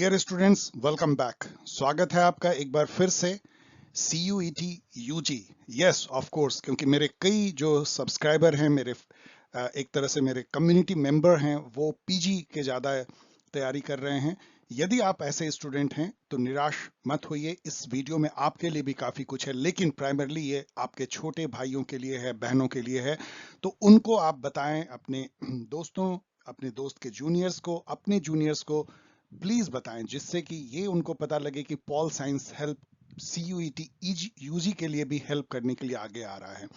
Dear students, welcome back. स्वागत है आपका एक बार फिर से CUET UG। Yes of course, क्योंकि मेरे कई जो सब्सक्राइबर हैं, मेरे एक तरह से मेरे कम्युनिटी मेंबर हैं, वो PG के ज़्यादा तैयारी कर रहे हैं। यदि आप ऐसे स्टूडेंट हैं तो निराश मत होइए, इस वीडियो में आपके लिए भी काफ़ी कुछ है, लेकिन प्राइमरली ये आपके छोटे भाइयों के लिए है, बहनों के लिए है। तो उनको आप बताएं अपने दोस्तों, अपने दोस्त के जूनियर्स को, अपने जूनियर्स को प्लीज बताएं, जिससे कि ये उनको पता लगे कि pol science help CUET UG के लिए भी हेल्प करने के लिए आगे आ रहा है।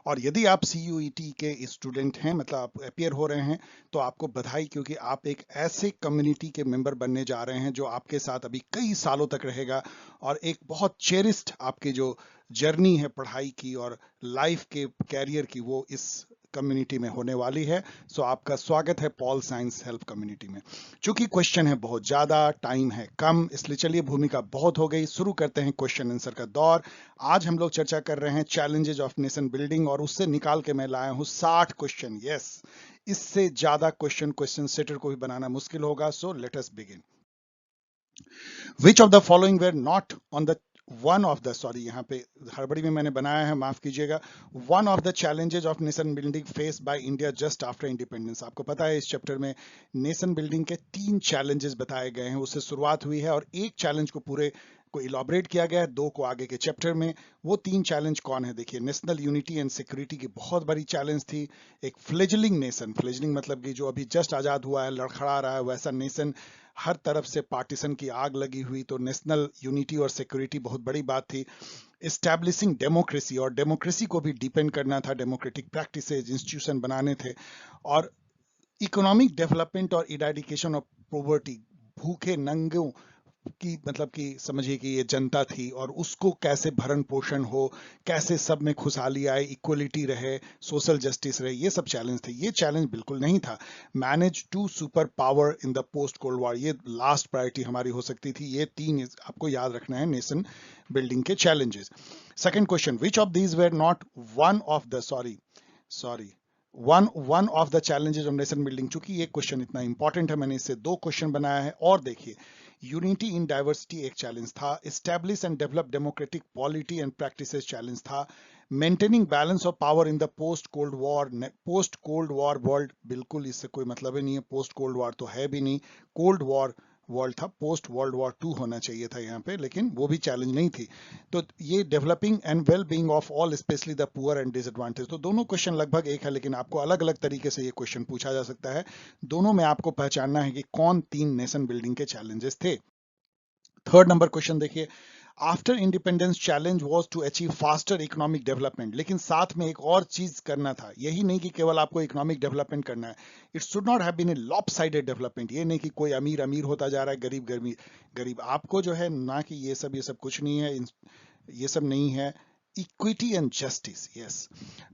और यदि आप CUET के स्टूडेंट हैं, मतलब आप अपियर हो रहे हैं, तो आपको बधाई, क्योंकि आप एक ऐसे कम्युनिटी के मेंबर बनने जा रहे हैं जो आपके साथ अभी कई सालों तक रहेगा और एक बहुत चेरिस्ड आपकी जो जर्नी है पढ़ाई की और लाइफ के कैरियर की, वो इस कम्युनिटी में होने वाली है। सो आपका स्वागत है पॉल साइंस हेल्प कम्युनिटी में। चूंकि क्वेश्चन है बहुत ज्यादा, टाइम है कम, इसलिए चलिए भूमिका बहुत हो गई, शुरू करते हैं क्वेश्चन आंसर का दौर। आज हम लोग चर्चा कर रहे हैं चैलेंजेस ऑफ नेशन बिल्डिंग, और उससे निकाल के मैं लाया हूं 60 क्वेश्चन। यस, इससे ज्यादा क्वेश्चन सेटर को भी बनाना मुश्किल होगा। So let us begin. Which of the following were not on the one of the, sorry यहाँ पे हड़बड़ी में मैंने बनाया है, माफ कीजिएगा। One of the challenges of nation building face by India just after independence. आपको पता है इस चैप्टर में नेशन बिल्डिंग के 3 चैलेंजेस बताए गए हैं, उससे शुरुआत हुई है और एक चैलेंज को पूरे को इलाबरेट किया गया है, 2 को आगे के चैप्टर में। वो 3 चैलेंज कौन है? देखिए, नेशनल यूनिटी एंड सिक्योरिटी की बहुत बड़ी चैलेंज थी। एक फ्लेजलिंग नेशन, फ्लेजलिंग मतलब कि जो अभी जस्ट आजाद हुआ है, लड़खड़ा रहा है, वैसा नेशन, हर तरफ से पार्टीशन की आग लगी हुई, तो नेशनल यूनिटी और सिक्योरिटी बहुत बड़ी बात थी। एस्टैब्लिशिंग डेमोक्रेसी, और डेमोक्रेसी को भी डिपेंड करना था, डेमोक्रेटिक प्रैक्टिसेस, इंस्टीट्यूशन बनाने थे। और इकोनॉमिक डेवलपमेंट और इरेडिकेशन ऑफ पॉवर्टी, भूखे नंगों की, मतलब कि समझिए कि ये जनता थी और उसको कैसे भरण पोषण हो, कैसे सब में खुशहाली आए, इक्वलिटी रहे, सोशल जस्टिस रहे, ये सब चैलेंज थे। ये चैलेंज बिल्कुल नहीं था। Manage to superpower in the post cold war, ये लास्ट प्रायोरिटी हमारी हो सकती थी। ये 3 आपको याद रखना है नेशन बिल्डिंग के challenges. Second question, which of these were not one of the, sorry one of the challenges of nation building. चूंकि ये क्वेश्चन इतना इंपॉर्टेंट है, मैंने इससे 2 क्वेश्चन बनाया है। और देखिए, यूनिटी इन डाइवर्सिटी एक चैलेंज था, establish and develop democratic polity and practices challenge था, maintaining balance of power in the post cold war world, बिल्कुल इससे कोई मतलब ही नहीं है, पोस्ट कोल्ड वॉर तो है भी नहीं, कोल्ड वॉर वर्ल्ड था, पोस्ट वर्ल्ड वॉर 2 होना चाहिए था यहाँ पे, लेकिन वो भी चैलेंज नहीं थी। तो ये developing and well being of all, specially the poor and disadvantage, तो दोनों क्वेश्चन लगभग एक है, लेकिन आपको अलग अलग तरीके से ये क्वेश्चन पूछा जा सकता है। दोनों में आपको पहचानना है कि कौन 3 नेशन बिल्डिंग के चैलेंजेस थे। थर्ड नंबर क्वेश्चन देखिए, after independence challenge was to achieve faster economic development, लेकिन साथ में एक और चीज करना था। यही नहीं कि केवल आपको इकोनॉमिक डेवलपमेंट करना है, it should not have been a lopsided development. ये नहीं कि कोई अमीर अमीर होता जा रहा है, गरीब गरीब गरीब। आपको जो है ना, कि ये सब कुछ नहीं है, ये सब नहीं है। इक्विटी एंड जस्टिस, यस,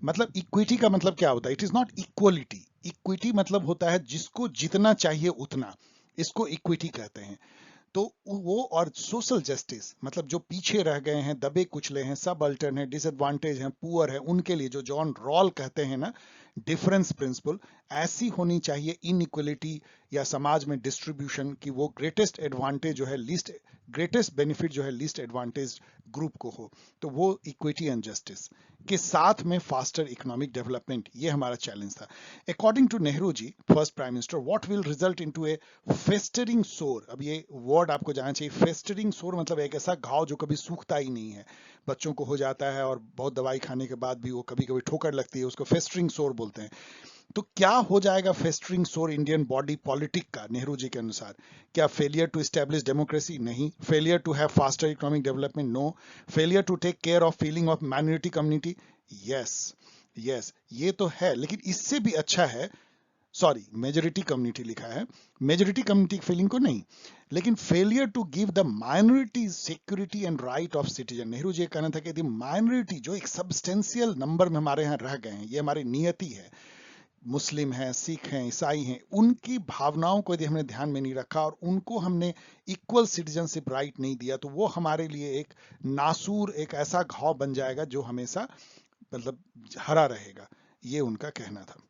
मतलब इक्विटी का मतलब क्या होता है? It is not equality. Equity मतलब होता है जिसको जितना चाहिए उतना, इसको इक्विटी कहते हैं। तो वो, और सोशल जस्टिस मतलब जो पीछे रह गए हैं, दबे कुचले हैं, सब अल्टर्न है, डिसएडवांटेज हैं, पुअर है, उनके लिए, जो जॉन रॉल कहते हैं ना, डिफरेंस प्रिंसिपल, ऐसी होनी चाहिए इनइक्वलिटी या समाज में डिस्ट्रीब्यूशन की वो ग्रेटेस्ट एडवांटेज जो है लीस्ट, ग्रेटेस्ट बेनिफिट जो है लीस्ट एडवांटेज ग्रुप को हो। तो वो इक्विटी एंड जस्टिस के साथ में फास्टर इकोनॉमिक डेवलपमेंट, ये हमारा चैलेंज था। According to Nehru ji, first prime minister, what will result into a festering sore. अब ये वर्ड आपको जानना चाहिए, फेस्टरिंग सोर मतलब एक ऐसा घाव जो कभी सूखता ही नहीं है, बच्चों को हो जाता है और बहुत दवाई खाने के बाद भी वो कभी कभी ठोकर लगती है, उसको फेस्टरिंग सोर बोलते हैं। तो क्या हो जाएगा फेस्टरिंग सोर इंडियन बॉडी पॉलिटिक का नेहरू जी के अनुसार? क्या फेलियर टू एस्टैब्लिश डेमोक्रेसी? नहीं। Failure to have faster economic development? No. Failure to take care of feeling of minority community? Yes, yes, ये तो है, लेकिन इससे भी अच्छा है, सॉरी मेजोरिटी कम्युनिटी लिखा है, मेजोरिटी कम्युनिटी फीलिंग को नहीं, लेकिन failure to give the minority security and right of citizen. Nehru ji कहना था कि यदि माइनॉरिटी जो एक सब्सटेंशियल नंबर में हमारे यहाँ रह गए हैं, ये हमारी नियति है, मुस्लिम हैं, सिख हैं, ईसाई हैं, उनकी भावनाओं को यदि हमने ध्यान में नहीं रखा और उनको हमने इक्वल सिटीजनशिप राइट नहीं दिया, तो वो हमारे लिए एक नासूर, एक ऐसा घाव बन जाएगा जो हमेशा मतलब हरा रहेगा। ये उनका कहना था।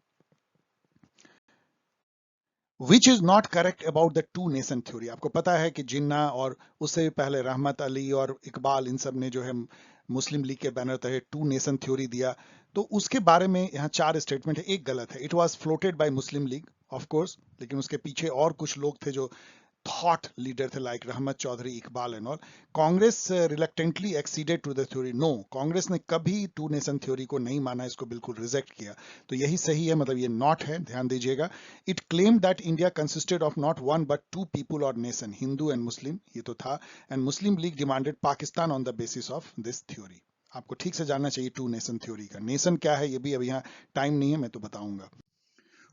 विच is not correct about the two nation theory. आपको पता है कि जिन्ना और उससे भी पहले रहमत अली और इकबाल इन सब ने जो है मुस्लिम लीग के बैनर तहत टू नेशन थ्योरी दिया। तो उसके बारे में यहाँ चार स्टेटमेंट है, एक गलत है। It was floated bye Muslim league of course, लेकिन उसके पीछे और कुछ लोग थे जो thought leader थे, like Rahmat Chaudhary, Iqbal and all. Congress reluctantly acceded to the theory. No, Congress ने कभी टू नेशन थ्योरी को नहीं माना, इसको बिल्कुल रिजेक्ट किया। तो यही सही है, मतलब ये नॉट है, ध्यान दीजिएगा। It claim that India consisted of not one but two people और नेशन, हिंदू एंड मुस्लिम, ये तो था। And Muslim League demanded Pakistan on the basis of this theory. आपको ठीक से जानना चाहिए टू नेशन थ्योरी का नेशन क्या है, ये भी अभी यहाँ टाइम नहीं है, मैं तो बताऊंगा।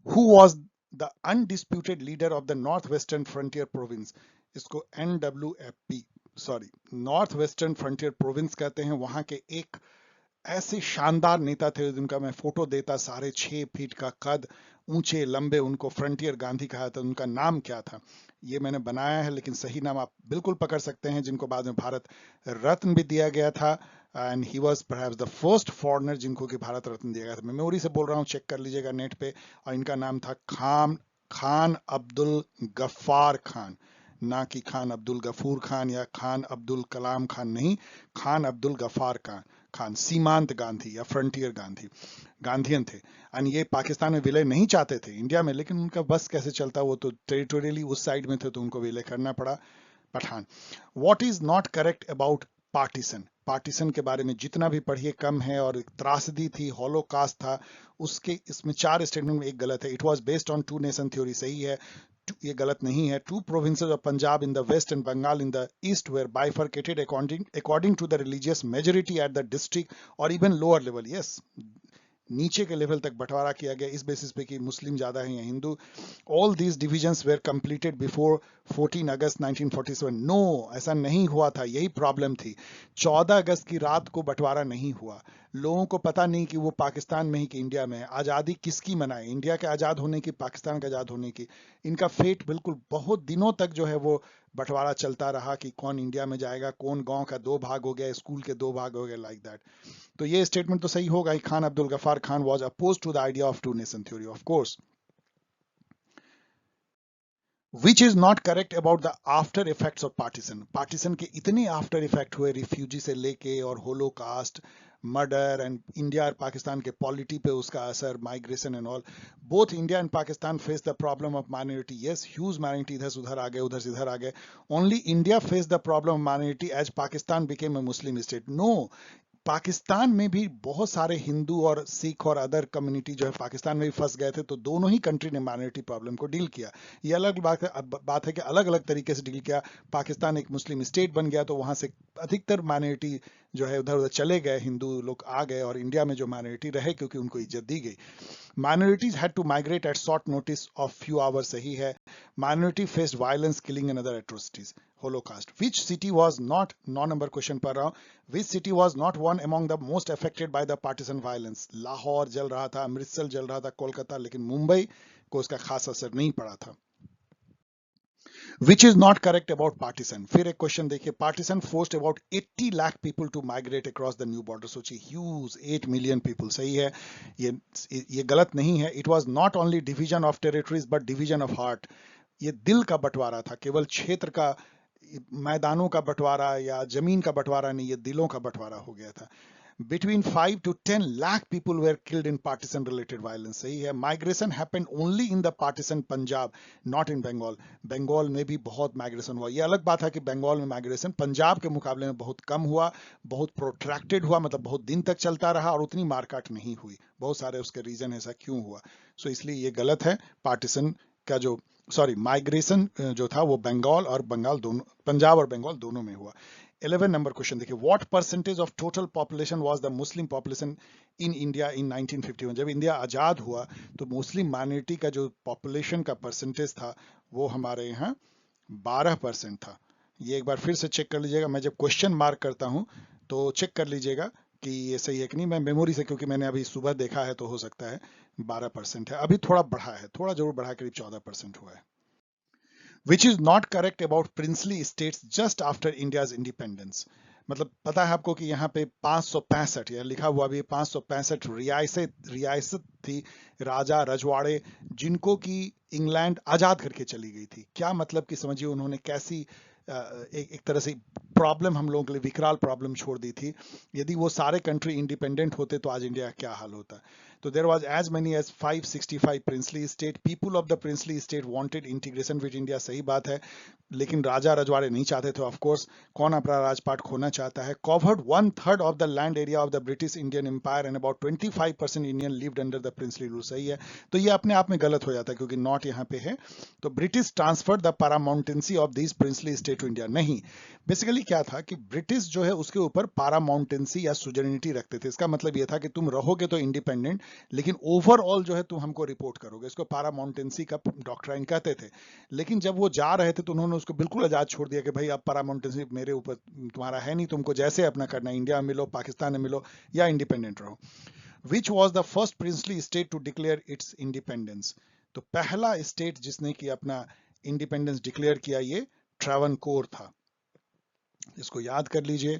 Who was the undisputed leader of the Northwestern Frontier Province? इसको NWFP, sorry, north western frontier province कहते हैं। वहां के एक ऐसे शानदार नेता थे जिनका मैं फोटो देता, साढ़े 6 फीट का कद, ऊंचे लंबे, उनको फ्रंटियर गांधी कहा था। उनका नाम क्या था, ये मैंने बनाया है, लेकिन सही नाम आप बिल्कुल पकड़ सकते हैं, जिनको बाद में भारत रत्न भी दिया गया था। And he was perhaps the first foreigner जिनको कि भारत रत्न दिया गया था। मैं मेमोरी से बोल रहा हूँ, चेक कर लीजिएगा नेट पे। और इनका नाम था खान अब्दुल गफ्फार खान, ना कि खान अब्दुल गफूर खान या खान अब्दुल कलाम खान, नहीं, खान अब्दुल गफ्फार खान। सीमांत गांधी या फ्रंटियर गांधी, गांधीयन थे। एंड ये पाकिस्तान में विलय नहीं चाहते थे इंडिया में, लेकिन उनका बस कैसे चलता, वो तो टेरिटोरियली उस साइड में थे, तो उनको विलय करना पड़ा, Pathan. What is not correct about partition? Partition के बारे में जितना भी पढ़िए कम है, और एक त्रासदी थी, हॉलोकास्ट था, उसके इसमें चार स्टेटमेंट में एक गलत है। It was based on two nation theory, सही है, ये गलत नहीं है। Two provinces of Punjab in the west and Bengal in the east were bifurcated according to the religious majority at the district और इवन लोअर लेवल। यस, नीचे के level तक बंटवारा किया गया, इस बेसिस पे कि मुस्लिम ज्यादा है या Hindu. All these divisions were completed before 14 August 1947। No, ऐसा नहीं हुआ था, यही प्रॉब्लम थी। 14 अगस्त की रात को बंटवारा नहीं हुआ। लोगों को पता नहीं कि वो पाकिस्तान में ही कि इंडिया में है। आज़ादी किसकी मनाए, इंडिया के आज़ाद होने की, पाकिस्तान के आज़ाद होने की। इनका फेट बिल्कुल बहुत दिनों तक जो है वो बंटवारा चलता रहा कि कौन इंडिया में जाएगा, कौन गांव का दो भाग हो गया, स्कूल के दो भाग हो गए, लाइक दैट। तो ये स्टेटमेंट तो सही होगा ही। Khan Abdul Ghaffar Khan was oppose to the idea of two nation theory, of course. Which is not correct about the after effects of partition? Partition के इतने आफ्टर इफेक्ट हुए, रिफ्यूजी से लेके और होलोकास्ट, मर्डर एंड इंडिया और पाकिस्तान के पॉलिटी पे उसका असर, migration and all. Both India and Pakistan face the problem of minority. Yes, huge minority इधर से उधर आ गए, उधर से इधर आ गए। Only India face the problem of minority as Pakistan became a Muslim state. No, Pakistan में भी बहुत सारे हिंदू और सिख और अदर कम्युनिटी जो है पाकिस्तान में भी फंस गए थे, तो दोनों ही कंट्री ने माइनॉरिटी प्रॉब्लम को डील किया। ये अलग बात है कि अलग अलग तरीके से डील किया। पाकिस्तान एक मुस्लिम स्टेट बन गया, तो वहां से अधिकतर माइनॉरिटी जो है उधर उधर चले गए, हिंदू लोग आ गए, और इंडिया में जो माइनॉरिटी रहे क्योंकि उनको इज्जत दी गई। Minorities had to migrate at short notice of few hours, सही है। Minority faced violence, killing and other atrocities. Holocaust. Which city was not, 9 number question पढ़ रहा हूँ, which city was not one among the most affected by the partisan violence? Lahore जल रहा था, अमृतसर जल रहा था, कोलकाता, लेकिन मुंबई को उसका खास असर नहीं पड़ा था। Which is not correct about partition? फिर एक क्वेश्चन देखिए, partition forced about 80 lakh people to migrate across the new border. सोचिए, huge 8 million people, सही है, ये ये गलत नहीं है। It was not only division of territories but division of heart. ये दिल का बंटवारा था, केवल क्षेत्र का, मैदानों का बंटवारा या जमीन का बंटवारा नहीं, ये दिलों का बंटवारा हो गया था। Between 5 to 10 lakh people were killed in partisan related violence, सही है। Migration happened only in the partisan Punjab, not in Bengal. Bengal में भी बहुत माइग्रेशन हुआ। ये अलग बात है कि बंगाल में माइग्रेशन पंजाब के मुकाबले में बहुत कम हुआ, बहुत प्रोट्रैक्टेड हुआ, मतलब बहुत दिन तक चलता रहा, और उतनी मारकाट नहीं हुई। बहुत सारे उसके रीजन ऐसा क्यों हुआ, सो इसलिए ये गलत है। पार्टीशन का जो, सॉरी, माइग्रेशन जो था वो बंगाल और बंगाल दोनों, पंजाब और बंगाल दोनों में हुआ। 11 नंबर क्वेश्चन देखिए, what percentage of total population was the Muslim population in India in 1951? जब इंडिया आजाद हुआ तो मुस्लिम माइनॉरिटी का जो पॉपुलेशन का परसेंटेज था वो हमारे यहाँ 12% था। ये एक बार फिर से चेक कर लीजिएगा, मैं जब क्वेश्चन मार्क करता हूँ तो चेक कर लीजिएगा कि ये सही है कि नहीं। मैं मेमोरी से, क्योंकि मैंने अभी सुबह देखा है, तो हो सकता है 12% है। अभी थोड़ा बढ़ा है, थोड़ा जरूर बढ़ा, करीब 14% हुआ है। Which is not correct about princely states just after India's independence? मतलब पता है आपको कि यहाँ पे 565 या लिखा हुआ भी 565 रियासत रियासत थी, राजा रजवाड़े, जिनको कि इंग्लैंड आजाद करके चली गई थी। क्या मतलब कि समझिए उन्होंने कैसी एक तरह से प्रॉब्लम हम लोगों के लिए विकराल प्रॉब्लम छोड़ दी थी। यदि वो सारे कंट्री इंडिपेंडेंट होते तो आज इंडिया का क्या हाल होता। तो there was as many as 565 princely state. People of the princely state wanted integration with India, सही बात है, लेकिन राजा रजवाड़े नहीं चाहते थे। ऑफ कोर्स कौन अपना राजपाट खोना चाहता है। Covered 1/3 of the land area of the British Indian empire and about 25% Indian lived under the princely rule, सही है। तो ये अपने आप में गलत हो जाता है क्योंकि नॉट यहाँ पे है। तो British transferred the paramountcy of this princely state to India, नहीं, बेसिकली क्या था कि ब्रिटिश जो है उसके ऊपर पारामाउंटेंसी या सुजनिटी रखते थे। इसका मतलब ये था कि तुम रहोगे तो इंडिपेंडेंट, लेकिन ओवरऑल जो है तुम हमको रिपोर्ट करोगे। इसको पारामाउंटेंसी का डॉक्ट्राइन कहते थे। लेकिन जब वो जा रहे थे तो उन्होंने उसको बिल्कुल आजाद छोड़ दिया कि भाई अब पारामाउंटेंसी मेरे ऊपर तुम्हारा है नहीं, तुमको जैसे अपना करना है, इंडिया में मिलो, पाकिस्तान में मिलो या इंडिपेंडेंट रहो। Which was the first princely state to declare its independence? तो पहला स्टेट जिसने कि अपना इंडिपेंडेंस डिक्लेयर किया ये ट्रावनकोर था। इसको याद कर लीजिए।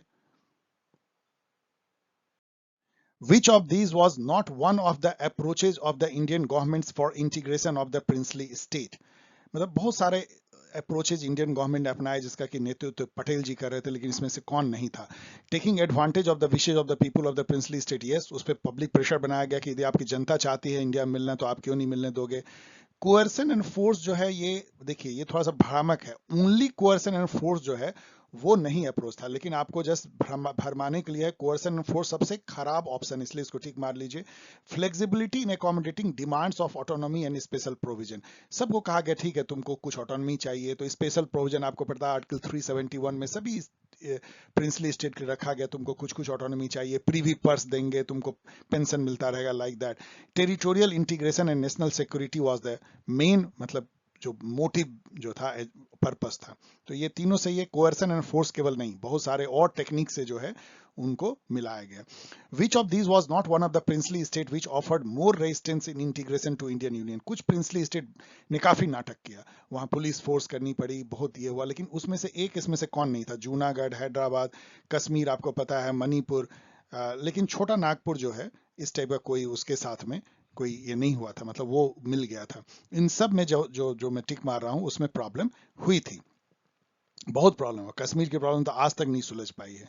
Which of these was not one of the approaches of the Indian governments for integration of the princely state? मतलब बहुत सारे अप्रोचेज इंडियन गवर्नमेंट ने अपनाए जिसका कि नेतृत्व पटेल जी कर रहे थे, लेकिन इसमें से कौन नहीं था? Taking advantage of the wishes of the people of the princely state, yes, उस पर पब्लिक प्रेशर बनाया गया कि यदि आपकी जनता चाहती है इंडिया में मिलना तो आप क्यों नहीं मिलने दोगे। कोअर्सन एंड फोर्स जो है ये देखिए ये थोड़ा सा भ्रामक है। ओनली कोअर्सन एंड फोर्स जो है वो नहीं अप्रोच था, लेकिन आपको जस्ट भरमाने के लिए है। कोअर्सन एंड फोर्स सबसे खराब ऑप्शन, इसलिए इसको ठीक मार लीजिए। Flexibility in accommodating demands of autonomy and special provision, सबको कहा गया ठीक है तुमको कुछ ऑटोनॉमी चाहिए तो स्पेशल प्रोविजन आपको पड़ता है आर्टिकल 371 में सभी प्रिंसली स्टेट के रखा गया, तुमको कुछ कुछ ऑटोनॉमी चाहिए, प्रीवी पर्स देंगे, तुमको पेंशन मिलता रहेगा, like that. Territorial integration and national security was the main, मतलब जो मोटिव जो था, पर्पस था। तो ये तीनों से ये कोअर्सन एंड फोर्स केवल नहीं, बहुत सारे और टेक्निक से जो है उनको मिलाया गया। Which of these was not one of the princely state which offered more resistance in integration to Indian union? कुछ प्रिंसली स्टेट ने काफी नाटक किया, वहां पुलिस फोर्स करनी पड़ी, बहुत ये हुआ, लेकिन उसमें से एक इसमें से कौन नहीं था? जूनागढ़, हैदराबाद, कश्मीर आपको पता है, मणिपुर, लेकिन छोटा नागपुर जो है इस टाइप का कोई उसके साथ में कोई ये नहीं हुआ था, मतलब वो मिल गया था। इन सब में जो जो जो मैं टिक मार रहा हूं उसमें प्रॉब्लम हुई थी, बहुत प्रॉब्लम हुआ। कश्मीर की प्रॉब्लम तो आज तक नहीं सुलझ पाई है।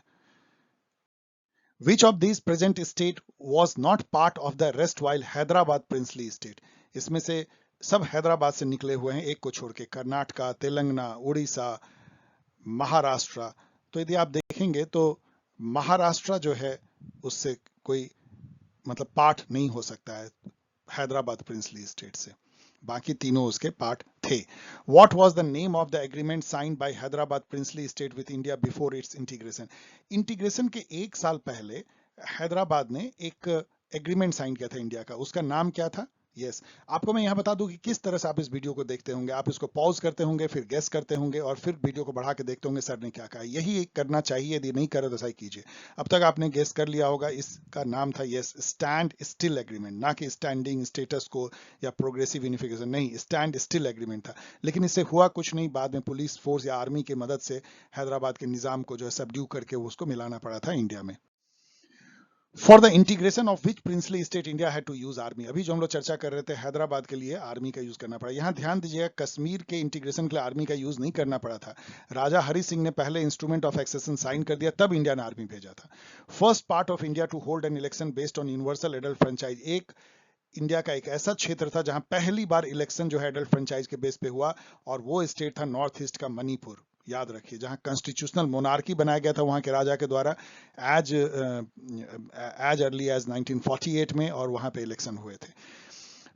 Which of these present state was not part of the rest while Hyderabad princely state? इसमें से सब हैदराबाद से निकले हुए हैं, एक को छोड़ के। कर्नाटका, तेलंगाना, उड़ीसा, महाराष्ट्र। तो यदि आप देखेंगे तो महाराष्ट्र जो है उससे कोई मतलब पार्ट नहीं हो सकता है हैदराबाद प्रिंसली स्टेट से, बाकी तीनों उसके पार्ट थे। What was the name of the agreement signed by Hyderabad princely state with India before its integration? Integration के एक साल पहले हैदराबाद ने एक एग्रीमेंट साइन किया था इंडिया का, उसका नाम क्या था? यस, आपको मैं यहां बता दूं कि किस तरह से आप इस वीडियो को देखते होंगे। आप इसको पॉज करते होंगे, फिर गेस करते होंगे और फिर वीडियो को बढ़ा के देखते होंगे सर ने क्या कहा। यही करना चाहिए, यदि नहीं करे तो ऐसा ही कीजिए। अब तक आपने गेस कर लिया होगा, इसका नाम था यस स्टैंड स्टिल एग्रीमेंट, ना कि स्टैंडिंग स्टेटस को या प्रोग्रेसिव यूनिफिकेशन, नहीं, स्टैंड स्टिल एग्रीमेंट था। लेकिन इससे हुआ कुछ नहीं, बाद में पुलिस फोर्स या आर्मी की मदद से हैदराबाद के निजाम को जो है सबड्यू करके उसको मिलाना पड़ा था इंडिया में। For the integration of which princely state India had to use army? अभी जो हम लोग चर्चा कर रहे थे हैदराबाद के लिए आर्मी का यूज करना पड़ा। यहां ध्यान दीजिएगा, कश्मीर के इंटीग्रेशन के लिए आर्मी का यूज नहीं करना पड़ा था। राजा हरि सिंह ने पहले इंस्ट्रूमेंट ऑफ एक्सेशन साइन कर दिया, तब इंडिया ने आर्मी भेजा था। First part of India to hold an election based on universal adult franchise, एक इंडिया का एक ऐसा क्षेत्र था जहां पहली बार इलेक्शन जो है एडल्ट फ्रेंचाइज के बेस पे हुआ, और वो स्टेट था नॉर्थ ईस्ट का मणिपुर, याद रखिए, जहां कॉन्स्टिट्यूशनल मोनार्की बनाया गया था वहां के राजा के द्वारा एज एज अर्ली एज 1948 में, और वहां पे इलेक्शन हुए थे।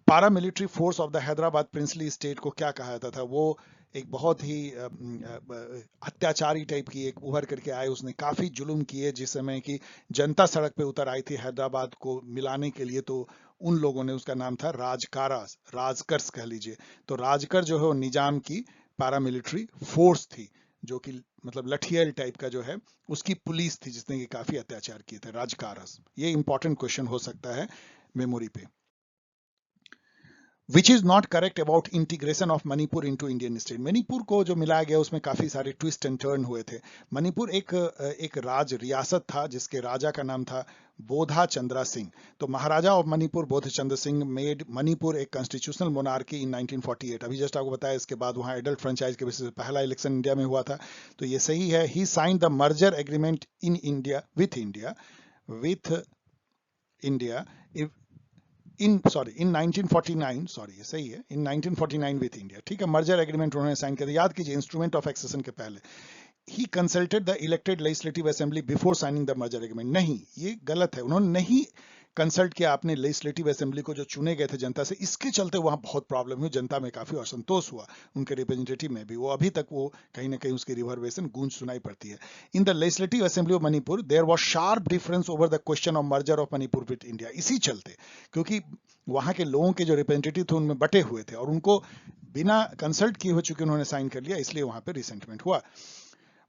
Paramilitary force of the Hyderabad princely state को क्या कहा जाता था? वो एक बहुत ही अत्याचारी टाइप की एक उभर करके आए, उसने काफी जुल्म किए, जिस समय की जनता सड़क पे उतर आई थी हैदराबाद को मिलाने के लिए, तो उन लोगों ने, उसका नाम था राजकारा, राजकर्स कह लीजिए। तो राजकर जो है वो निजाम की पैरामिलिट्री फोर्स थी, जो कि मतलब लठियल टाइप का जो है उसकी पुलिस थी, जिसने कि काफी अत्याचार किए थे, राजकारस। ये इंपॉर्टेंट क्वेश्चन हो सकता है मेमोरी पे। विच is not correct about integration of Manipur into Indian state. Manipur को जो मिलाया गया उसमें काफी सारे ट्विस्ट एंड टर्न हुए थे। मणिपुर एक रियासत था जिसके राजा का नाम था बोधा चंद्रा सिंह। तो महाराजा ऑफ मणिपुर बोध चंद्र सिंह मेड मणिपुर एक कॉन्स्टिट्यूशनल मोनार्की इन 1948। अभी जस्ट आपको बताया, इसके बाद वहां एडल्ट फ्रेंचाइज के बेसिस पे पहला इलेक्शन इंडिया में हुआ था। तो ये सही है। He sign the merger agreement in India with India इन 1949, सॉरी ये सही है, इन 1949 विथ इंडिया। ठीक है, मर्जर एग्रीमेंट उन्होंने साइन कर दिया। याद कीजिए, इंस्ट्रूमेंट ऑफ एक्सेशन के पहले ही consulted the elected legislative assembly before signing the merger agreement. नहीं, ये गलत है, उन्होंने नहीं कंसल्ट किया अपने लेजिस्लेटिव असेंबली को जो चुने गए थे जनता से। इसके चलते वहां बहुत प्रॉब्लम हुई, जनता में काफी असंतोष हुआ, उनके रिप्रेजेंटेटिव में भी। वो अभी तक वो कहीं ना कहीं उसकी रिवर्वेशन गूंज सुनाई पड़ती है। In the legislative assembly of Manipur there was sharp difference over the question of merger of Manipur with India. इसी चलते, क्योंकि वहां के लोगों के जो रिप्रेजेंटेटिव थे उनमें बटे हुए थे और उनको बिना कंसल्ट किए हो चुके उन्होंने साइन कर लिया, इसलिए वहां पे रिसेंटमेंट हुआ।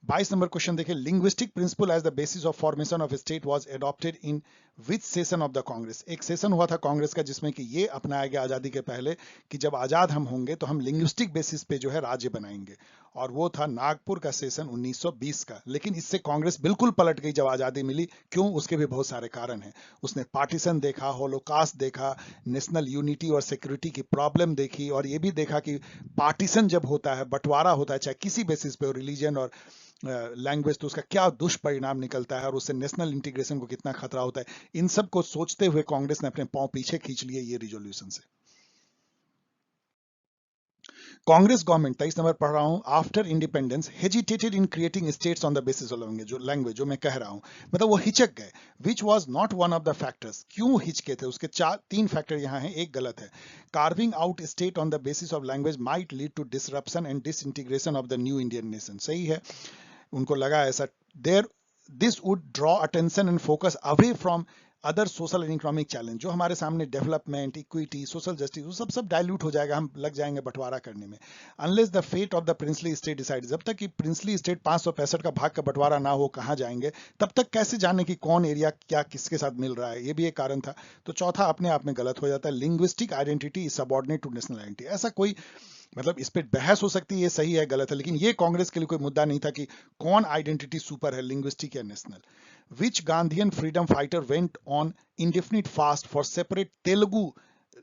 22 नंबर क्वेश्चन देखिए, linguistic principle as the basis of formation of state was adopted in which session of the Congress. एक सेशन हुआ था कांग्रेस का जिसमें कि ये अपनाया गया आजादी के पहले कि जब आजाद हम होंगे तो हम लिंग्विस्टिक बेसिस पे जो है राज्य बनाएंगे, और वो था नागपुर का सेशन 1920 का। लेकिन इससे कांग्रेस बिल्कुल पलट गई जब आजादी मिली। क्यों? उसके भी बहुत सारे कारण हैं। उसने पार्टीशन देखा, होलोकास्ट देखा, नेशनल यूनिटी और सिक्योरिटी की प्रॉब्लम देखी, और ये भी देखा कि पार्टीशन जब होता है, बंटवारा होता है, चाहे किसी बेसिस पे, रिलीजन और लैंग्वेज, तो उसका क्या दुष्परिणाम निकलता है और उससे नेशनल इंटीग्रेशन को कितना खतरा होता है। इन सब को सोचते हुए कांग्रेस ने अपने पांव पीछे खींच लिए ये रिजोल्यूशन से। कांग्रेस गवर्नमेंट, 23 नंबर पढ़ रहा हूं, after independence hesitated in creating states on the basis of language, जो मैं कह रहा हूं, मतलब वो हिचक गए। Which was not one of the factors. क्यों हिचके थे? उसके तीन फैक्टर यहां हैं, एक गलत है। Carving out state on the basis of language might lead to disruption and disintegration of the new Indian nation. सही है, उनको लगा ऐसा। There this would draw attention and focus away from other social and economic challenge, जो हमारे सामने development, equity, social justice, वो सब डाइल्यूट हो जाएगा, हम लग जाएंगे बंटवारा करने में। Unless the fate of the princely state decide, जब तक कि प्रिंसली स्टेट 565 का भाग का बंटवारा ना हो, कहाँ जाएंगे, तब तक कैसे जाने की कौन एरिया क्या किसके साथ मिल रहा है, ये भी एक कारण था। तो चौथा अपने आप में गलत हो जाता है। Linguistic identity is subordinate to national identity. ऐसा कोई, मतलब इस पे बहस हो सकती है ये सही है गलत है, लेकिन ये कांग्रेस के लिए कोई मुद्दा नहीं था कि कौन आइडेंटिटी सुपर है, लिंग्विस्टिक या national. Which Gandhian freedom fighter went on indefinite fast for separate Telugu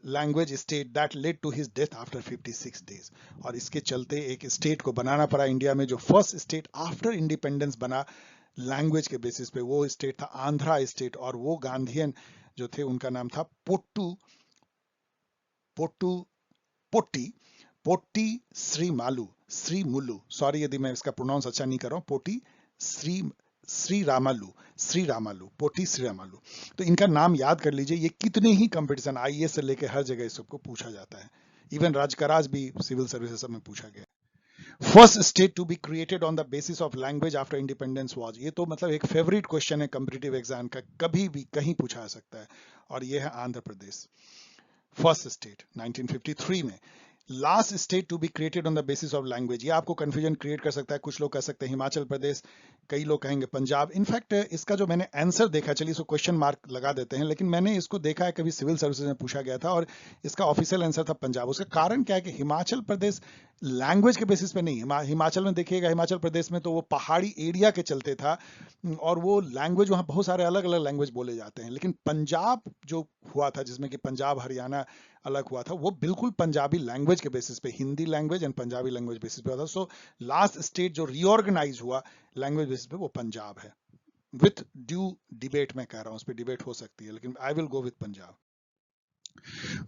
language state that led to his death after 56 days. और इसके चलते एक स्टेट को बनाना पड़ा इंडिया में, जो फर्स्ट स्टेट आफ्टर इंडिपेंडेंस बना लैंग्वेज के बेसिस पे, वो स्टेट था आंध्रा स्टेट। और वो गांधीयन जो थे उनका नाम था Pottu Pottu potty potty Shri mullu, sorry यदि मैं इसका प्रोनाउंस अच्छा नहीं कर रहा हूं, पोटी श्री श्री रामालू, पोटी श्री रामालू। तो इनका नाम याद कर लीजिए। ये कितने ही कंपटीशन, आईएएस से लेकर हर जगह इस सबको पूछा जाता है। इवन राजकराज भी सिविल सर्विसेज में पूछा गया। First state to be created on the basis of language after independence was, ये तो मतलब एक फेवरेट क्वेश्चन है कॉम्पिटिटिव एग्जाम का, कभी भी कहीं पूछा जा सकता है, और ये है आंध्र प्रदेश। फर्स्ट स्टेट 1953 में। Last state to be created on the basis of language, ये आपको कंफ्यूजन क्रिएट कर सकता है। कुछ लोग कह सकते हैं हिमाचल प्रदेश, कई लोग कहेंगे पंजाब। इनफैक्ट इसका जो मैंने आंसर देखा, चलिए इसको क्वेश्चन मार्क लगा देते हैं, लेकिन मैंने इसको देखा है, कभी सिविल सर्विसेज में पूछा गया था और इसका ऑफिशियल आंसर था पंजाब। उसका कारण क्या है कि हिमाचल प्रदेश लैंग्वेज के बेसिस पे नहीं, हिमाचल में देखिएगा, हिमाचल प्रदेश में तो वो पहाड़ी एरिया के चलते था, और वो लैंग्वेज वहाँ बहुत सारे अलग अलग लैंग्वेज बोले जाते हैं। लेकिन पंजाब जो हुआ था, जिसमें कि पंजाब हरियाणा अलग हुआ था, वो बिल्कुल पंजाबी लैंग्वेज के बेसिस पे, Hindi language and Punjabi language basis पे हुआ था। सो लास्ट स्टेट जो रीऑर्गेनाइज हुआ लैंग्वेज बेसिस पे, वो पंजाब है। विथ ड्यू डिबेट मैं कह रहा हूं, उस पर डिबेट हो सकती है, लेकिन I will go with Punjab.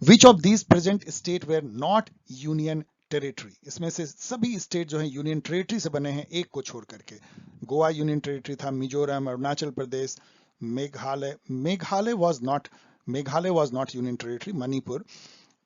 Which of these present state were not union territory, इसमें से सभी स्टेट जो है यूनियन टेरिटरी से बने हैं, एक को छोड़ करके। गोवा यूनियन टेरिटरी था, Mizoram, Arunachal Pradesh, Meghalaya was not union territory, Manipur.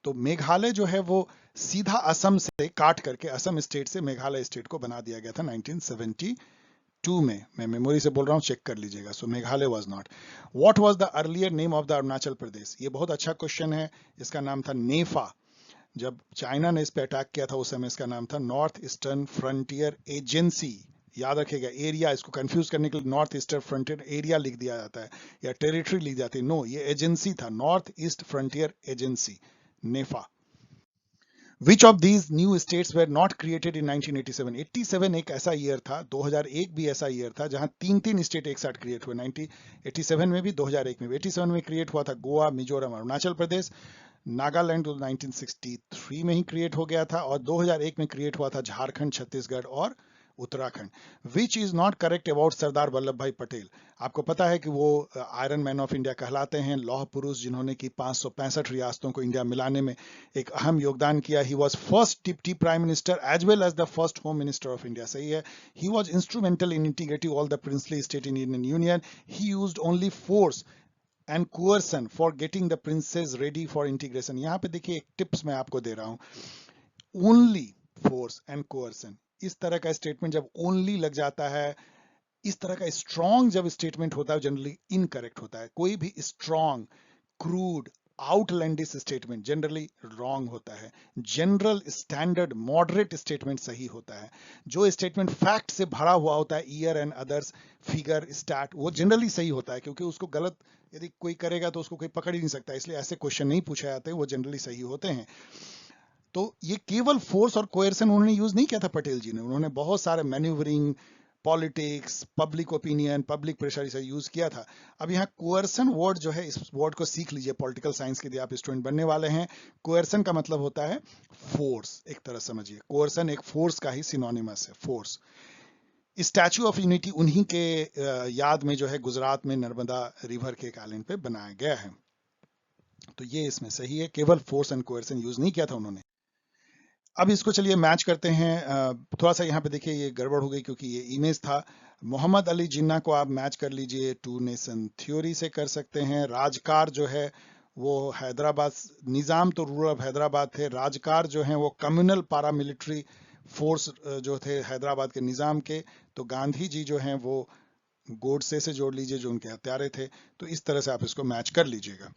तो मेघालय जो है वो सीधा असम से काट करके असम स्टेट से मेघालय स्टेट को बना दिया गया था 1972 में। मैं मेमोरी से बोल रहा हूं, चेक कर लीजिएगा। So Meghalaya was not. What was the earlier name of the Arunachal Pradesh, ये बहुत अच्छा क्वेश्चन है। इसका नाम था नेफा। जब चाइना ने इस पे अटैक किया था उस समय इसका नाम था नॉर्थ ईस्टर्न फ्रंटियर एजेंसी। याद रखिएगा, एरिया, इसको कंफ्यूज करने के लिए नॉर्थ ईस्टर्न फ्रंटियर एरिया लिख दिया जाता है या टेरिटरी लिख जाती है। नो, ये एजेंसी था, north east frontier agency, NEFA. Which of these new states were not created in 1987? 87 एक ऐसा ईयर था, 2001 भी ऐसा ईयर था जहां तीन तीन स्टेट एक साथ क्रिएट हुए। 1987 में भी, 2001 में भी। 87 में क्रिएट हुआ था गोवा, मिजोरम, अरुणाचल प्रदेश। नागालैंड तो 1963 में ही क्रिएट हो गया था, और 2001 में क्रिएट हुआ था झारखंड, छत्तीसगढ़ और Uttarakhand. Which is not correct about Sardar Vallabh Bhai Patel? आपको पता है कि वो आयरन मैन ऑफ इंडिया कहलाते हैं, लौह पुरुष जिन्होंने की 565 रियासतों को इंडिया मिलाने में एक अहम योगदान किया। He was first deputy prime minister as well as the first home minister of India. सही है। He was instrumental in integrating all the princely state in Indian union. He used only force and coercion for getting the princes ready for integration. यहां पे देखिए एक tips मैं आपको दे रहा हूं, ओनली फोर्स एंड coercion। इस तरह का स्टेटमेंट जब ओनली लग जाता है, इस तरह का स्ट्रॉन्ग जब स्टेटमेंट होता है, जनरली इनकरेक्ट होता है। कोई भी strong, crude, outlandish statement generally wrong होता है। जनरल, स्टैंडर्ड, मॉडरेट स्टेटमेंट सही होता है। जो स्टेटमेंट फैक्ट से भरा हुआ होता है, year and others, figure, stat, वो जनरली सही होता है, क्योंकि उसको गलत यदि कोई करेगा तो उसको कोई पकड़ ही नहीं सकता, इसलिए ऐसे क्वेश्चन नहीं पूछे जाते, वो जनरली सही होते हैं। तो ये केवल फोर्स और कोएर्सन उन्होंने यूज नहीं किया था पटेल जी ने, उन्होंने बहुत सारे manoeuvring, politics, public opinion, public pressure इसे यूज किया था। अब यहाँ कोएर्सन वर्ड जो है, इस वर्ड को सीख लीजिए पॉलिटिकल साइंस के, यदि आप स्टूडेंट बनने वाले हैं। कोएर्सन का मतलब होता है फोर्स, एक तरह समझिए। कोएर्सन एक फोर्स का ही सिनोनिमस है, फोर्स। स्टैचू ऑफ यूनिटी उन्हीं के याद में जो है गुजरात में नर्मदा रिवर के एक आइलैंड पे बनाया गया है। तो ये इसमें सही है, केवल फोर्स एंड कोएर्सन यूज नहीं किया था उन्होंने। अब इसको चलिए मैच करते हैं। थोड़ा सा यहाँ पे देखिए ये गड़बड़ हो गई, क्योंकि ये इमेज था। मोहम्मद अली जिन्ना को आप मैच कर लीजिए, टू नेशन थ्योरी से कर सकते हैं। राजकार जो है वो हैदराबाद, निजाम तो रूलर ऑफ हैदराबाद थे, राजकार जो है वो कम्युनल पारामिलिट्री फोर्स जो थे हैदराबाद के निजाम के। तो गांधी जी जो हैं वो गोडसे से जोड़ लीजिए, जो उनके हत्यारे थे। तो इस तरह से आप इसको मैच कर लीजिएगा।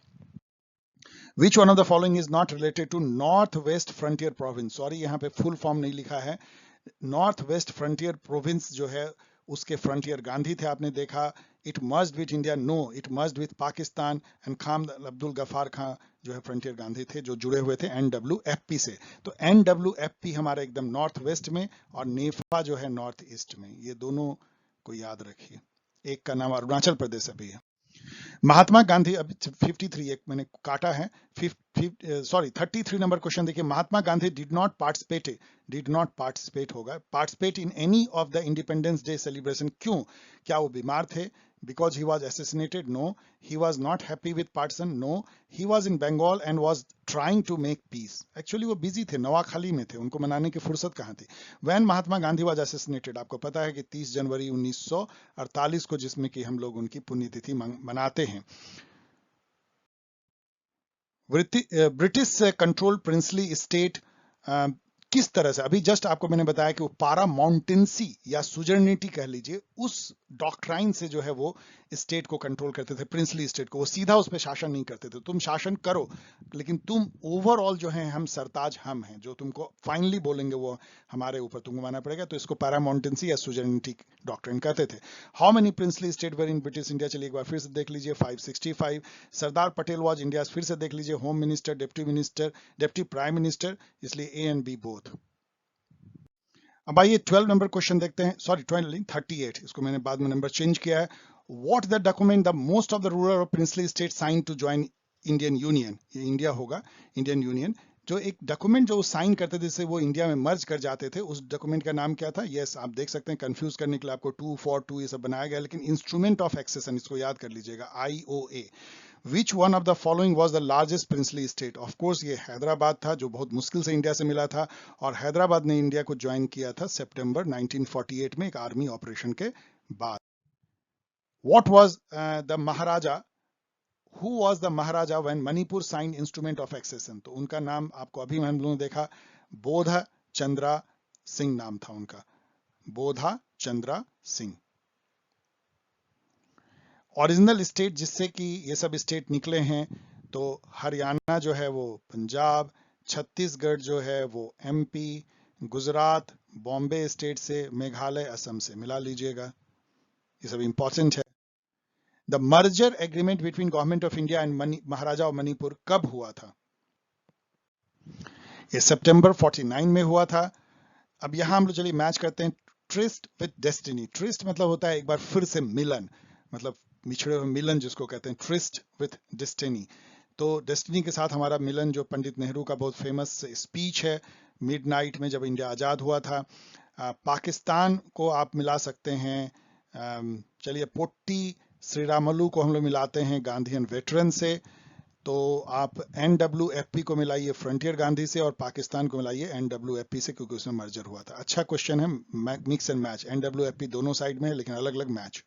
Which one of the following is not related to Northwest Frontier Province? Sorry, यहाँ पे फुल फॉर्म नहीं लिखा है। नॉर्थ वेस्ट फ्रंटियर प्रोविंस जो है उसके फ्रंटियर गांधी थे, आपने देखा। It merged with India, no, it merged with Pakistan. And Khan Abdul Gaffar Khan जो है फ्रंटियर गांधी थे, जो जुड़े हुए थे NWFP से। तो NWFP हमारा एकदम नॉर्थ वेस्ट में, और नेफा जो है नॉर्थ ईस्ट में। ये दोनों को याद रखिए। एक का नाम अरुणाचल प्रदेश अभी है। महात्मा गांधी, अभी 53 एक मैंने काटा है, 33 नंबर क्वेश्चन देखिए। Mahatma Gandhi did not participate होगा, participate in any of the independence day celebration. क्यों? क्या वो बीमार थे? Because he was assassinated? No. He was not happy with partition? No. He was in Bengal and was trying to make peace. Actually वो busy थे, नवाखाली में थे, उनको मनाने की फुर्सत कहाँ थी। When Mahatma Gandhi was assassinated, आपको पता है कि 30 जनवरी 1948 को, जिसमें कि हम लोग उनकी पुण्यतिथि मनाते हैं। ब्रिटिश कंट्रोल प्रिंसली स्टेट किस तरह से, अभी जस्ट आपको मैंने बताया कि वो पारामाउंटेंसी या सुजर्निटी कह लीजिए, उस डॉक्ट्राइन से जो है वो स्टेट को कंट्रोल करते थे, प्रिंसली स्टेट को। वो सीधा उस पर शासन नहीं करते थे, तुम शासन करो लेकिन तुम ओवरऑल जो है, हम सरताज हम हैं, जो तुमको फाइनली बोलेंगे वो हमारे ऊपर तुमको मानना पड़ेगा। तो इसको पैरामाउंटेंसी या सुजर्निटी डॉक्ट्रिन कहते थे। How many princely state were in British India? चलिए एक बार फिर से देख लीजिए, 565। सरदार पटेल वॉज इंडिया, फिर से देख लीजिए, home minister, deputy prime minister, इसलिए ए एंड बी बोथ। अब आइए 12 नंबर क्वेश्चन देखते हैं, सॉरी 12 38, इसको मैंने बाद में नंबर चेंज किया है। What the document the most of the ruler of princely state sign to join Indian union? ये इंडिया होगा, इंडियन यूनियन। जो एक डॉक्यूमेंट जो साइन करते थे जिससे वो इंडिया में मर्ज कर जाते थे, उस डॉक्यूमेंट का नाम क्या था? यस, आप देख सकते हैं, कंफ्यूज करने के लिए आपको 242 ये सब बनाया गया, लेकिन इंस्ट्रूमेंट ऑफ एक्सेशन, इसको याद कर लीजिएगा, IOA। Which one of the following was the largest princely state? Of course ये हैदराबाद था, जो बहुत मुश्किल से इंडिया से मिला था, और हैदराबाद ने इंडिया को ज्वाइन किया था सितंबर 1948 में, एक आर्मी ऑपरेशन के बाद। What was the Maharaja, who was the Maharaja when Manipur sign instrument of accession? तो उनका नाम आपको अभी हम लोगों ने देखा, बोधा चंद्रा सिंह नाम था उनका, बोधा चंद्रा सिंह। ओरिजिनल स्टेट जिससे कि ये सब स्टेट निकले हैं, तो हरियाणा जो है वो पंजाब, छत्तीसगढ़ जो है वो MP, गुजरात बॉम्बे स्टेट से, मेघालय असम से, मिला लीजिएगा, ये सब इंपॉर्टेंट है। The merger agreement between government of India and Maharaja of Manipur कब हुआ था? ये सितंबर 49 में हुआ था। अब यहां हम लोग चलिए मैच करते हैं ट्रिस्ट विद डेस्टिनी। ट्रिस्ट मतलब होता है एक बार फिर से मिलन, मतलब बिछड़े हुए मिलन जिसको कहते हैं, ट्रिस्ट विद डेस्टिनी। तो डेस्टिनी के साथ हमारा मिलन जो पंडित नेहरू का बहुत फेमस स्पीच है मिडनाइट में जब इंडिया आजाद हुआ था। पाकिस्तान को आप मिला सकते हैं, चलिए पोट्टी श्रीरामलू को हम लोग मिलाते हैं गांधीयन वेटरन से। तो आप NWFP को मिलाइए फ्रंटियर गांधी से, और पाकिस्तान को मिलाइए NWFP से, क्योंकि उसमें मर्जर हुआ था। अच्छा क्वेश्चन है, मिक्स एंड मैच। NWFP दोनों साइड में है लेकिन अलग अलग match.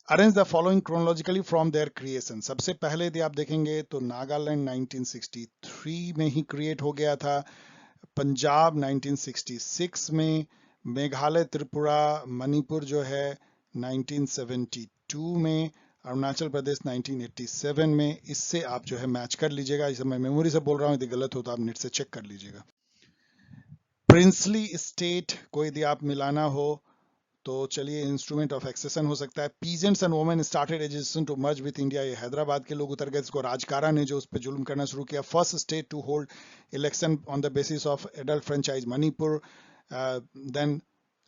Arrange the following chronologically from their creation. सबसे पहले यदि आप देखेंगे तो नागालैंड 1963 में ही क्रिएट हो गया था, पंजाब 1966 में, मेघालय त्रिपुरा मणिपुर जो है 1972 में, अरुणाचल प्रदेश 1987 में। इससे आप जो है मैच कर लीजिएगा। इसे मैं मेमोरी से बोल रहा हूँ, यदि गलत हो तो आप नेट से चेक कर लीजिएगा। प्रिंसली स्टेट को यदि आप मिलाना हो तो चलिए इंस्ट्रूमेंट ऑफ एक्सेशन हो सकता है। Peasants and women started agitation to merge with India, ये हैदराबाद के लोग उतर गए, इसको राजकारा ने जो उस पर जुल्म करना शुरू किया। First state to hold election on the basis of adult franchise Manipur. Then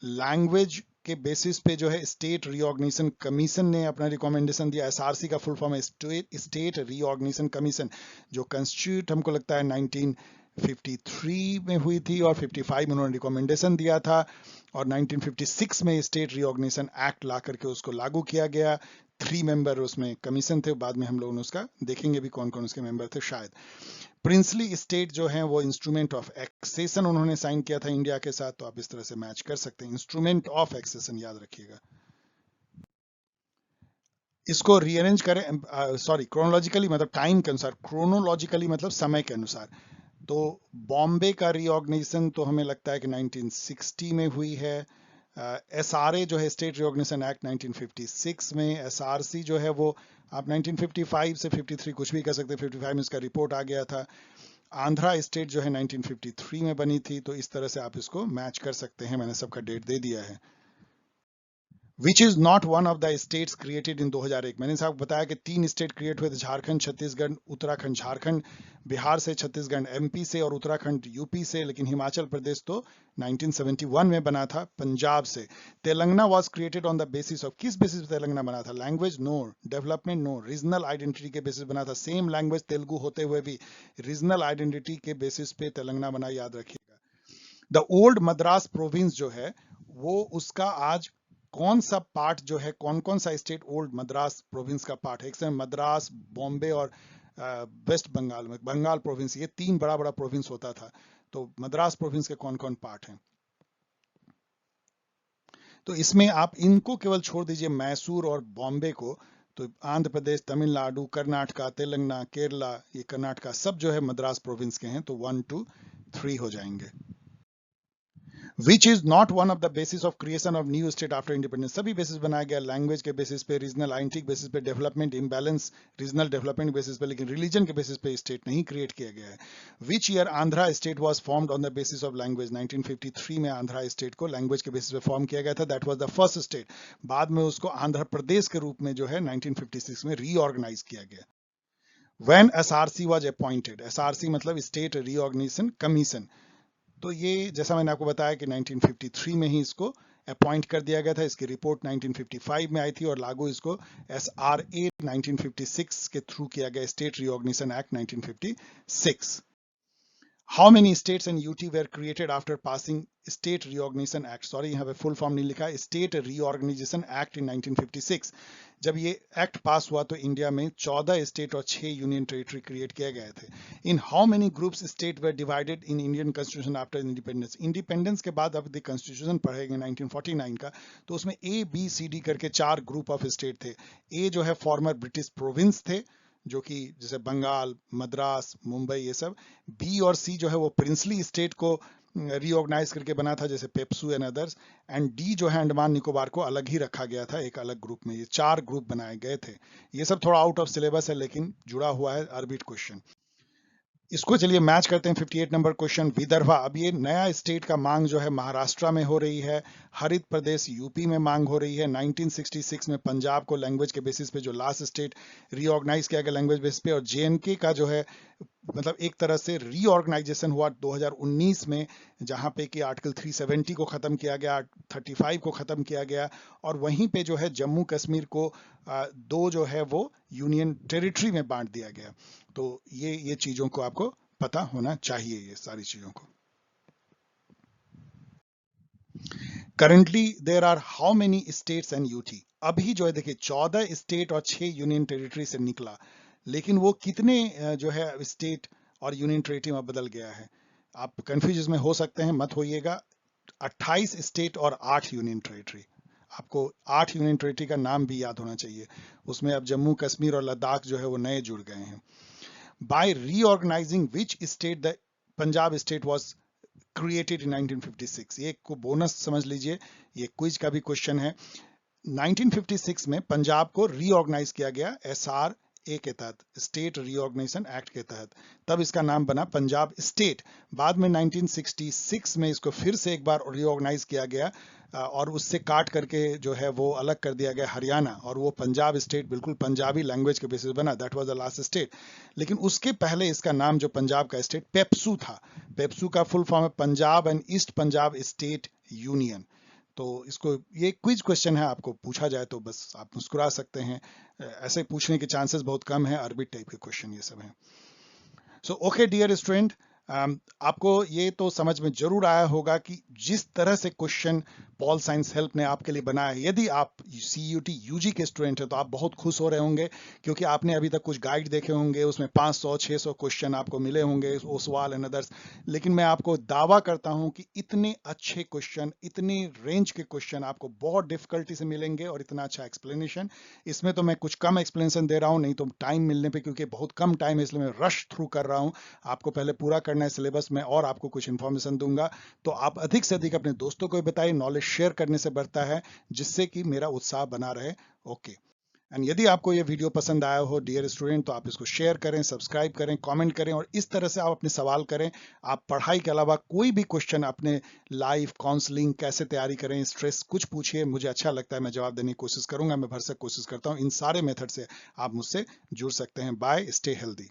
language के बेसिस पे जो है स्टेट रीऑर्गेनाइजेशन कमीशन ने अपना रिकमेंडेशन दिया। SRC का फुल फॉर्म है स्टेट रीऑर्गेनाइजेशन कमीशन, जो कंस्टिट्यूट हमको लगता है 1953 में हुई थी, और 55 में उन्होंने रिकमेंडेशन दिया था, और 1956 में स्टेट रीऑर्गेनाइजेशन एक्ट ला करके उसको लागू किया गया। 3 मेंबर उसमें कमीशन थे, बाद में हम लोग उसका देखेंगे भी कौन कौन उसके मेंबर थे शायद। प्रिंसली स्टेट जो है वो इंस्ट्रूमेंट ऑफ एक्सेशन उन्होंने साइन किया था इंडिया के साथ, तो आप इस तरह से मैच कर सकते हैं। इंस्ट्रूमेंट ऑफ एक्सेशन याद रखिएगा। इसको रीअरेंज करें, सॉरी क्रोनोलॉजिकली मतलब टाइम के अनुसार, क्रोनोलॉजिकली मतलब समय के अनुसार। तो बॉम्बे का रीऑर्गेनाइजेशन तो हमें लगता है कि 1960 में हुई है। SRA जो है स्टेट रीऑर्गेनाइजेशन एक्ट 1956 में। SRC जो है वो आप 1955 से 53 कुछ भी कर सकते हैं, 55 में इसका रिपोर्ट आ गया था। आंध्रा स्टेट जो है 1953 में बनी थी, तो इस तरह से आप इसको मैच कर सकते हैं। मैंने सबका डेट दे दिया है। विच is not one of the states created in 2001। मैंने आपको बताया कि 3 स्टेट क्रिएट हुए थे, झारखंड, छत्तीसगढ़, उत्तराखंड। झारखंड बिहार से, छत्तीसगढ़ MP से, और उत्तराखंड UP से। लेकिन हिमाचल प्रदेश तो 1971 में बना था पंजाब से। Telangana was created on the basis of, किस बेसिस पे तेलंगाना बना था? Language no, development no, regional identity के बेसिस बना था। सेम लैंग्वेज तेलुगु होते हुए भी रीजनल आइडेंटिटी के बेसिस पे तेलंगाना बना, याद रखिएगा। द ओल्ड मद्रास प्रोविंस जो है वो उसका आज कौन सा पार्ट जो है, कौन कौन सा स्टेट ओल्ड मद्रास प्रोविंस का पार्ट है? एक समय मद्रास, बॉम्बे और वेस्ट बंगाल में बंगाल प्रोविंस, ये 3 बड़ा बड़ा प्रोविंस होता था। तो मद्रास प्रोविंस के कौन कौन पार्ट हैं? तो इसमें आप इनको केवल छोड़ दीजिए, मैसूर और बॉम्बे को। तो आंध्र प्रदेश, तमिलनाडु, कर्नाटका, तेलंगाना, केरला, ये कर्नाटका सब जो है मद्रास प्रोविंस के हैं। तो 1 2 3 हो जाएंगे। विच is not one of the basis of creation of new state after independence. सभी बेसिस बनाया गया, लैंग्वेज के बेसिस पे, रीजनल आइडेंटिटी बेसिस पे, development imbalance regional development basis पे, लेकिन रिलीजन के बेसिस पे स्टेट नहीं क्रिएट किया गया है। Which year Andhra state was formed on the basis of language. 1953 में आंध्रा स्टेट को लैंग्वेज के बेसिस पे फॉर्म किया गया था। That was the first state. बाद में उसको आंध्र प्रदेश के रूप में जो है 1956 में रीऑर्गेनाइज किया गया। When SRC was appointed, SRC मतलब स्टेट रीऑर्गेनाइजेशन कमीशन। तो ये जैसा मैंने आपको बताया कि 1953 में ही इसको अपॉइंट कर दिया गया था। इसकी रिपोर्ट 1955 में आई थी, और लागू इसको SRA 1956 के थ्रू किया गया, state reorganisation act 1956। How many states and UT were created after passing state reorganisation act. Sorry, यहाँ पे फुल फॉर्म नहीं लिखा, स्टेट रीऑर्गेनाइजेशन एक्ट इन 1956। जब ये एक्ट पास हुआ तो इंडिया में 14 स्टेट और 6 यूनियन टेरिटरी क्रिएट किए गए थे। In how many groups state were divided in Indian constitution after independence. Independence के बाद अब कॉन्स्टिट्यूशन पढ़ेंगे 1949 का, तो उसमें ABCD करके 4 ग्रुप ऑफ स्टेट थे। ए जो है फॉर्मर ब्रिटिश प्रोविंस थे, जो कि जैसे बंगाल, मद्रास, मुंबई, ये सब। B और C जो है वो प्रिंसली स्टेट को रीऑर्गेनाइज करके बना था, जैसे PEPSU and others. And D जो है अंडमान निकोबार को अलग ही रखा गया था, एक अलग ग्रुप में। ये 4 ग्रुप बनाए गए थे। ये सब थोड़ा आउट ऑफ सिलेबस है, लेकिन जुड़ा हुआ है अर्बिट क्वेश्चन। इसको चलिए मैच करते हैं। 58 नंबर क्वेश्चन, विदर्भा। अब ये नया स्टेट का मांग जो है महाराष्ट्र में हो रही है, हरित प्रदेश UP में मांग हो रही है। 1966 में पंजाब को लैंग्वेज के बेसिस पे जो लास्ट स्टेट रीऑर्गेनाइज किया गया लैंग्वेज बेसिस पे, और JNK का जो है मतलब एक तरह से रीऑर्गेनाइजेशन हुआ 2019 में, जहां पे कि आर्टिकल 370 को खत्म किया गया, 35 को खत्म किया गया, और वहीं पे जो है जम्मू कश्मीर को दो जो है वो यूनियन टेरिटरी में बांट दिया गया। तो ये चीजों को आपको पता होना चाहिए, ये सारी चीजों को। Currently there are how many states and UT? अभी जो है देखिए 14 स्टेट और 6 यूनियन टेरिटरी से निकला, लेकिन वो कितने जो है स्टेट और यूनियन टेरिटरी में बदल गया है? आप कंफ्यूज में हो सकते हैं, मत होइएगा। 28 स्टेट और 8 यूनियन टेरिटरी। आपको 8 यूनियन टेरिटरी का नाम भी याद होना चाहिए। उसमें अब जम्मू कश्मीर और लद्दाख जो है वो नए जुड़ गए हैं। By reorganising which state the Punjab state was created in 1956? ये को बोनस समझ लीजिए, ये क्विज का भी क्वेश्चन है। 1956 में पंजाब को रीऑर्गेनाइज किया गया एसआर ए के तहत, स्टेट रीऑर्गेनाइजेशन एक्ट के तहत। तब इसका नाम बना पंजाब स्टेट। बाद में 1966 में इसको फिर से एक बार रीऑर्गेनाइज किया गया, और उससे काट करके जो है वो अलग कर दिया गया हरियाणा, और वो पंजाब स्टेट बिल्कुल पंजाबी लैंग्वेज के बेसिस बना। That was the last state. लेकिन उसके पहले इसका नाम जो पंजाब का स्टेट पेप्सू था। पेप्सू का फुल फॉर्म है Punjab and east Punjab state union. तो इसको, ये क्विज क्वेश्चन है, आपको पूछा जाए तो बस आप मुस्कुरा सकते हैं। ऐसे पूछने के चांसेस बहुत कम है, अरबिट टाइप के क्वेश्चन ये सब हैं। सो ओके डियर स्टूडेंट, आपको ये तो समझ में जरूर आया होगा कि जिस तरह से क्वेश्चन पॉल साइंस हेल्प ने आपके लिए बनाया है, यदि आप CUT UG के स्टूडेंट हैं तो आप बहुत खुश हो रहे होंगे, क्योंकि आपने अभी तक कुछ गाइड देखे होंगे, उसमें 500-600 क्वेश्चन आपको मिले होंगे, ओसवाल एंड अदर्स। लेकिन मैं आपको दावा करता हूं कि इतने अच्छे क्वेश्चन, इतने रेंज के क्वेश्चन आपको बहुत डिफिकल्टी से मिलेंगे, और इतना अच्छा एक्सप्लेनेशन। इसमें तो मैं कुछ कम एक्सप्लेनेशन दे रहा हूं, नहीं तो टाइम मिलने पे, क्योंकि बहुत कम टाइम है इसलिए मैं रश थ्रू कर रहा हूं। आपको पहले पूरा करना है सिलेबस में, और आपको कुछ इंफॉर्मेशन दूंगा। तो आप अधिक से अधिक अपने दोस्तों को बताइए, नॉलेज शेयर करने से बढ़ता है, जिससे कि मेरा उत्साह बना रहे। ओके। एंड यदि आपको ये वीडियो पसंद आया हो डियर स्टूडेंट, तो आप इसको शेयर करें, सब्सक्राइब करें, कमेंट करें, और इस तरह से आप अपने सवाल करें। आप पढ़ाई के अलावा कोई भी क्वेश्चन, अपने लाइफ काउंसलिंग कैसे तैयारी करें, स्ट्रेस, कुछ पूछिए, मुझे अच्छा लगता है, मैं जवाब देने की कोशिश करूंगा, मैं भरसक कोशिश करता हूं। इन सारे मेथड से आप मुझसे जुड़ सकते हैं। Bye, stay healthy.